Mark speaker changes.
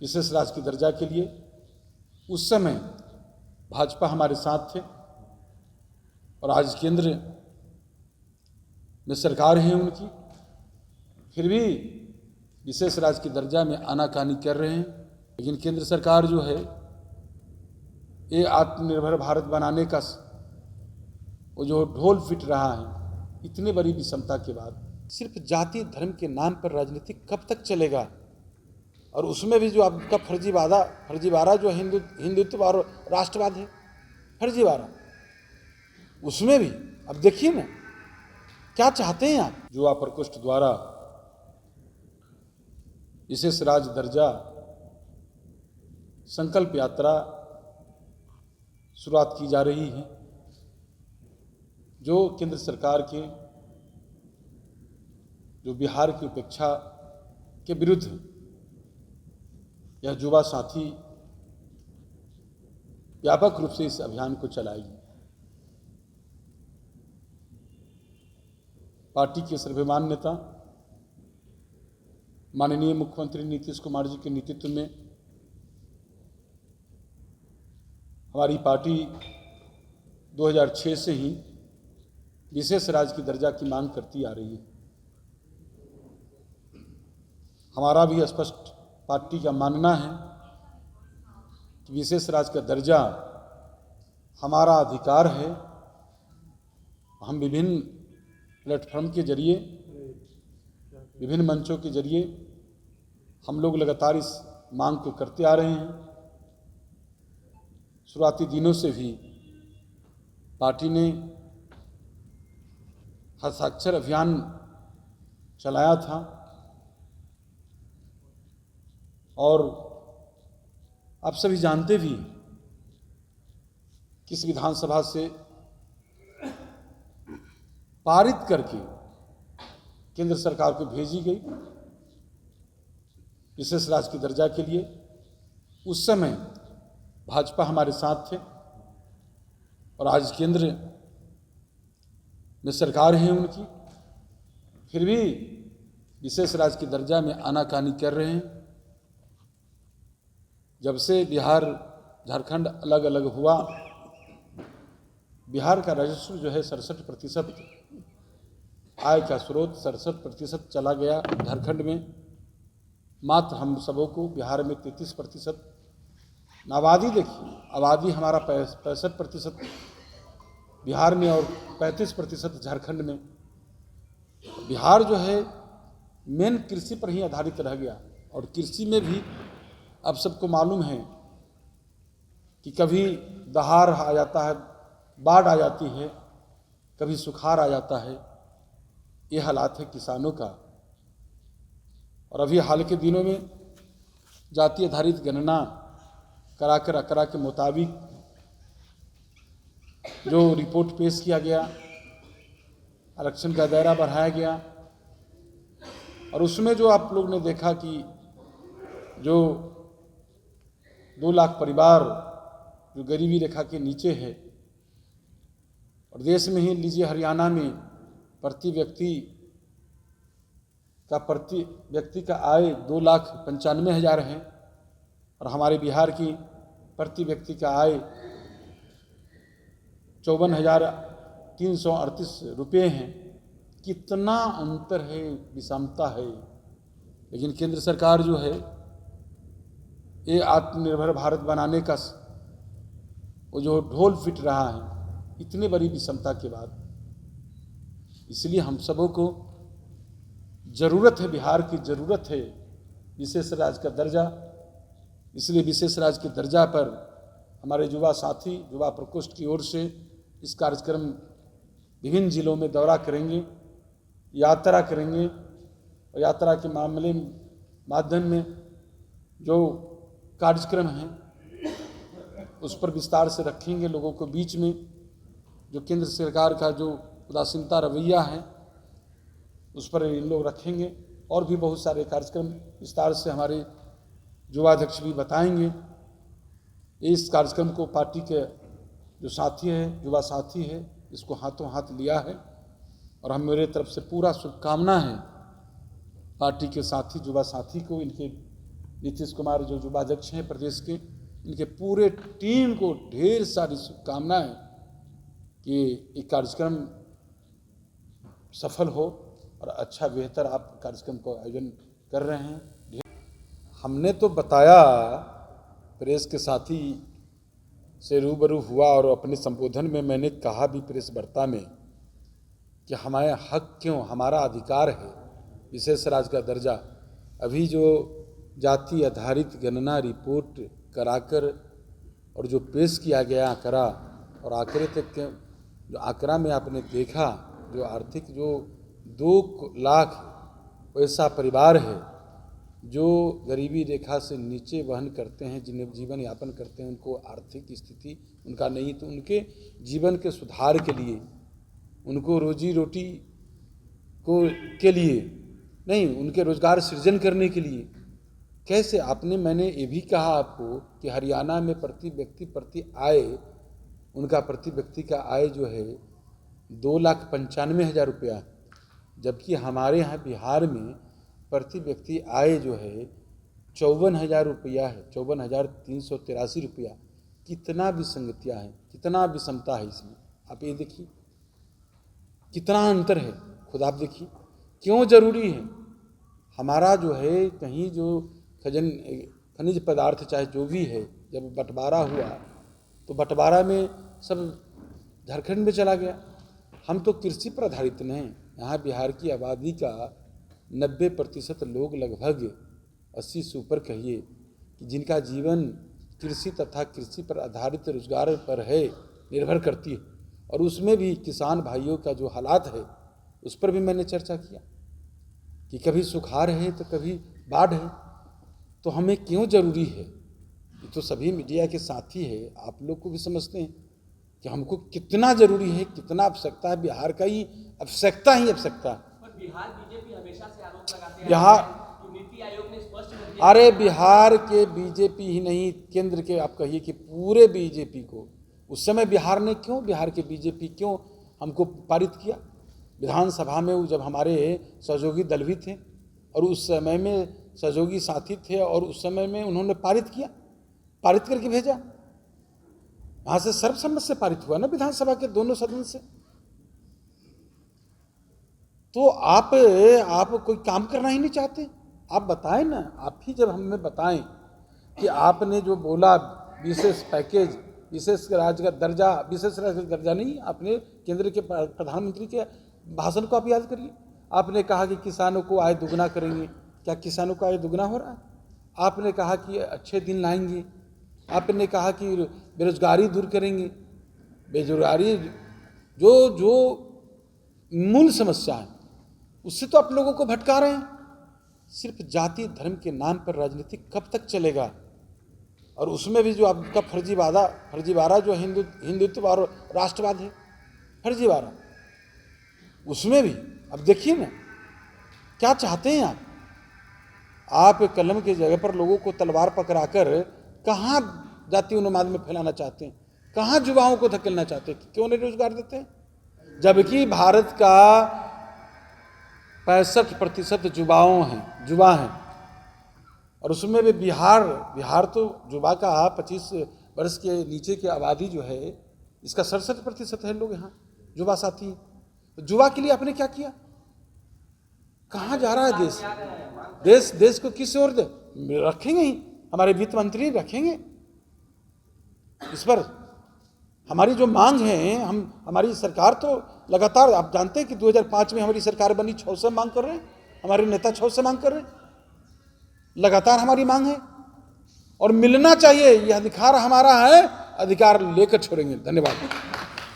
Speaker 1: विशेष राज्य के दर्जा के लिए। उस समय भाजपा हमारे साथ थे और आज केंद्र में सरकार है उनकी, फिर भी विशेष राज्य के दर्जा में आनाकानी कर रहे हैं। लेकिन केंद्र सरकार जो है ये आत्मनिर्भर भारत बनाने का वो जो ढोल पिट रहा है, इतने बड़ी विषमता के बाद सिर्फ जाति धर्म के नाम पर राजनीति कब तक चलेगा? और उसमें भी जो आपका फर्जीवाड़ा जो हिंदुत्व और राष्ट्रवाद है, फर्जीवाड़ा, उसमें भी अब देखिए ना क्या चाहते हैं आप। युवा प्रकोष्ठ द्वारा विशेष राज्य दर्जा संकल्प यात्रा शुरुआत की जा रही है, जो केंद्र सरकार के जो बिहार की उपेक्षा के विरुद्ध यह युवा साथी व्यापक रूप से इस अभियान को चलाएगी। पार्टी के सर्वमान्य नेता माननीय मुख्यमंत्री नीतीश कुमार जी के नेतृत्व में हमारी पार्टी 2006 से ही विशेष राज्य की दर्जा की मांग करती आ रही है। हमारा भी स्पष्ट पार्टी का मानना है कि विशेष राज्य का दर्जा हमारा अधिकार है। हम विभिन्न प्लेटफॉर्म के जरिए, विभिन्न मंचों के जरिए हम लोग लगातार इस मांग को करते आ रहे हैं। शुरुआती दिनों से भी पार्टी ने हस्ताक्षर अभियान चलाया था और आप सभी जानते भी किस विधानसभा से पारित करके केंद्र सरकार को भेजी गई विशेष राज्य के दर्जा के लिए। उस समय भाजपा हमारे साथ थे और आज केंद्र में सरकार है उनकी, फिर भी विशेष राज्य के दर्जा में आनाकानी कर रहे हैं। जब से बिहार झारखंड अलग अलग हुआ, बिहार का राजस्व जो है 67% आय का स्रोत 67% चला गया झारखंड में। मात्र हम सबों को बिहार में 33%। आबादी देखिए, आबादी हमारा 65% बिहार में और 35% झारखंड में। बिहार जो है मेन कृषि पर ही आधारित रह गया और कृषि में भी अब सबको मालूम है कि कभी दहाड़ आ जाता है, बाढ़ आ जाती है, कभी सुखाड़ आ जाता है। ये हालात है किसानों का। और अभी हाल के दिनों में जाति आधारित गणना कराकर आंकड़ा के मुताबिक जो रिपोर्ट पेश किया गया, आरक्षण का दायरा बढ़ाया गया और उसमें जो आप लोग ने देखा कि जो 2 लाख परिवार जो गरीबी रेखा के नीचे है, और देश में ही लीजिए हरियाणा में प्रति व्यक्ति का आय 2,95,000 है और हमारे बिहार की प्रति व्यक्ति का आय 54,338 रुपये हैं। कितना अंतर है, विषमता है। लेकिन केंद्र सरकार जो है ये आत्मनिर्भर भारत बनाने का वो जो ढोल पिट रहा है, इतने बड़ी विषमता के बाद। इसलिए हम सबों को जरूरत है, बिहार की जरूरत है विशेष राज्य का दर्जा। इसलिए विशेष राज्य के दर्जा पर हमारे युवा साथी युवा प्रकोष्ठ की ओर से इस कार्यक्रम विभिन्न जिलों में दौरा करेंगे, यात्रा करेंगे और यात्रा के माध्यम में जो कार्यक्रम हैं उस पर विस्तार से रखेंगे। लोगों को बीच में जो केंद्र सरकार का जो उदासीनता रवैया है उस पर इन लोग रखेंगे और भी बहुत सारे कार्यक्रम विस्तार से हमारे युवाध्यक्ष भी बताएंगे। इस कार्यक्रम को पार्टी के जो साथी है, युवा साथी है, इसको हाथों हाथ लिया है और हम मेरे तरफ से पूरा शुभकामना है पार्टी के साथी युवा साथी को, इनके नीतीश कुमार जो युवा अध्यक्ष हैं प्रदेश के, इनके पूरे टीम को ढेर सारी शुभकामनाएं कि ये कार्यक्रम सफल हो और अच्छा बेहतर आप कार्यक्रम को आयोजन कर रहे हैं। हमने तो बताया, प्रेस के साथी से रूबरू हुआ और अपने संबोधन में मैंने कहा भी प्रेस वार्ता में कि हमारे हक क्यों, हमारा अधिकार है विशेष राज्य का दर्जा। अभी जो जाति आधारित गणना रिपोर्ट कराकर और जो पेश किया गया आंकड़ा, और आंकड़े तक के जो आंकड़ा में आपने देखा, जो आर्थिक जो 2 लाख ऐसा परिवार है जो गरीबी रेखा से नीचे वहन करते हैं, जिन्हें जीवन यापन करते हैं, उनको आर्थिक स्थिति उनका नहीं, तो उनके जीवन के सुधार के लिए, उनको रोजी रोटी के लिए नहीं, उनके रोजगार सृजन करने के लिए कैसे मैंने ये भी कहा आपको कि हरियाणा में प्रति व्यक्ति प्रति आय, उनका प्रति व्यक्ति का आय जो है 2,95,000 रुपया, जबकि हमारे यहाँ बिहार में प्रति व्यक्ति आय जो है 54,000 रुपया है, 54,383 रुपया। कितना विसंगतियाँ हैं, कितना विषमता है इसमें, आप ये देखिए कितना अंतर है। खुद आप देखिए क्यों जरूरी है हमारा जो है, कहीं जो खनिज पदार्थ चाहे जो भी है, जब बंटवारा हुआ तो बंटवारा में सब झारखंड में चला गया। हम तो कृषि पर आधारित नहीं, यहाँ बिहार की आबादी का 90% लोग लगभग 80 से ऊपर कहिए कि जिनका जीवन कृषि तथा कृषि पर आधारित रोजगार पर है, निर्भर करती है। और उसमें भी किसान भाइयों का जो हालात है उस पर भी मैंने चर्चा किया कि कभी सुखाड़ है तो कभी बाढ़ है, तो हमें क्यों ज़रूरी है। ये तो सभी मीडिया के साथी है, आप लोग को भी समझते हैं कि हमको कितना ज़रूरी है, कितना आवश्यकता है। बिहार का ही आवश्यकता ही आवश्यकता है।
Speaker 2: बिहार बीजेपी हमेशा से आरोप लगाते हैं
Speaker 1: बिहार,
Speaker 2: कि नीति आयोग ने स्पष्ट कर दिया।
Speaker 1: अरे बिहार के बीजेपी ही नहीं, केंद्र के आप कहिए कि पूरे बीजेपी को उस समय बिहार ने क्यों, बिहार के बीजेपी क्यों हमको पारित किया विधानसभा में, जब हमारे सहयोगी दल भी थे और उस समय में सहयोगी साथी थे, और उस समय में उन्होंने पारित किया, पारित करके भेजा। वहां से सर्वसम्मत से पारित हुआ ना विधानसभा के दोनों सदन से। तो आप कोई काम करना ही नहीं चाहते। आप बताएं ना, आप ही जब हमें बताएं कि आपने जो बोला विशेष पैकेज, विशेष राज्य का दर्जा, विशेष राज्य का दर्जा नहीं, आपने केंद्र के प्रधानमंत्री के भाषण को आप याद करिए। आपने कहा कि किसानों को आय दुगना करेंगे। क्या किसानों का आय दुगना हो रहा है? आपने कहा कि अच्छे दिन लाएंगे। आपने कहा कि बेरोजगारी दूर करेंगे। बेरोजगारी जो मूल समस्या है उससे तो आप लोगों को भटका रहे हैं। सिर्फ जाति धर्म के नाम पर राजनीति कब तक चलेगा? और उसमें भी जो आपका फर्जीवाड़ा जो हिंदुत्व और राष्ट्रवाद है, फर्जीवाड़ा, उसमें भी अब देखिए ना क्या चाहते हैं आप कलम की जगह पर लोगों को तलवार पकड़ाकर कहाँ जाति उन्माद में फैलाना चाहते हैं, कहाँ युवाओं को धकेलना चाहते हैं, क्यों नहीं रोजगार देते हैं? जबकि भारत का 65% युवा हैं, और उसमें भी बिहार तो युवा का 25 वर्ष के नीचे की आबादी जो है इसका 67% है लोग यहाँ युवा साथी। तो युवा के लिए आपने क्या किया? कहाँ जा रहा है देश को किस ओर रखेंगे ही? हमारे वित्त मंत्री रखेंगे इस पर। हमारी जो मांग है, हमारी सरकार तो लगातार, आप जानते हैं कि 2005 में हमारी सरकार बनी, 6 से मांग कर रहे हैं, हमारे नेता 6 से मांग कर रहे हैं, लगातार हमारी मांग है और मिलना चाहिए। यह अधिकार हमारा है, अधिकार लेकर छोड़ेंगे। धन्यवाद।